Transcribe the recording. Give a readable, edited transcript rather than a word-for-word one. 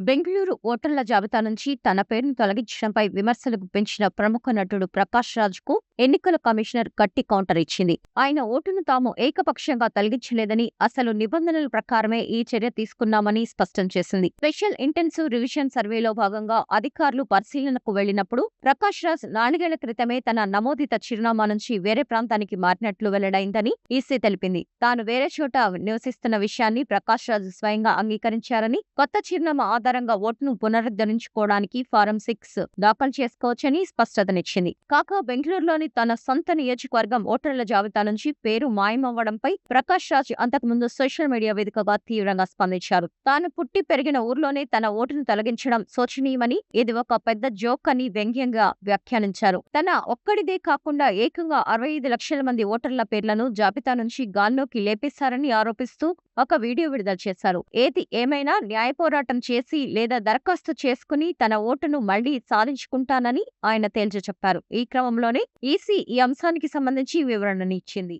బెంగళూరు ఓటర్ల జాబితా నుంచి తన పేరును తొలగించడంపై విమర్శలు గుప్పించిన ప్రముఖ నటుడు ప్రకాష్ రాజ్‌కు ఎన్నికల కమిషనర్ గట్టి కౌంటర్ ఇచ్చింది. ఆయన ఓటును తాము ఏకపక్షంగా తొలగించలేదని, అసలు నిబంధనల ప్రకారమే ఈ చర్య తీసుకున్నామని స్పష్టం చేసింది. స్పెషల్ ఇంటెన్సివ్ రివిజన్ సర్వేలో భాగంగా అధికారులు పరిశీలనకు వెళ్లినప్పుడు ప్రకాష్ రాజ్ 4 ఏళ్ల క్రితమే తన నమోదిత చిరునామా నుంచి వేరే ప్రాంతానికి మారినట్లు వెల్లడైందని ఈసీ తెలిపింది. తాను వేరే చోట నివసిస్తున్న విషయాన్ని ప్రకాష్ రాజ్ స్వయంగా అంగీకరించారని, కొత్త చిరునామా ఆధారంగా ఓటును పునరుద్ధరించుకోవడానికి ఫారం 6 దాఖలు చేసుకోవచ్చని స్పష్టతనిచ్చింది. కాగా బెంగళూరులోని తన సొంత నియోజకవర్గం ఓటర్ల జాబితా నుంచి పేరు మాయమవ్వడంపై ప్రకాష్ రాజ్ అంతకుముందు సోషల్ మీడియా వేదికగా తీవ్రంగా స్పందించారు. తాను పుట్టి పెరిగిన ఊర్లోనే తన ఓటును తొలగించడం శోచనీయమని, ఇది ఒక పెద్ద జోక్ అని వ్యంగ్యంగా వ్యాఖ్యానించారు. తన ఒక్కడిదే కాకుండా ఏకంగా 65 లక్షల మంది ఓటర్ల పేర్లను జాబితా నుంచి గాల్లోకి లేపేశారని ఆరోపిస్తూ ఒక వీడియో విడుదల చేశారు. ఏది ఏమైనా న్యాయ పోరాటం చేసి లేదా దరఖాస్తు చేసుకుని తన ఓటును మళ్లీ సాధించుకుంటానని ఆయన తేల్చి చెప్పారు. ఈ క్రమంలోనే ఈసీ ఈ అంశానికి సంబంధించి వివరణనిచ్చింది.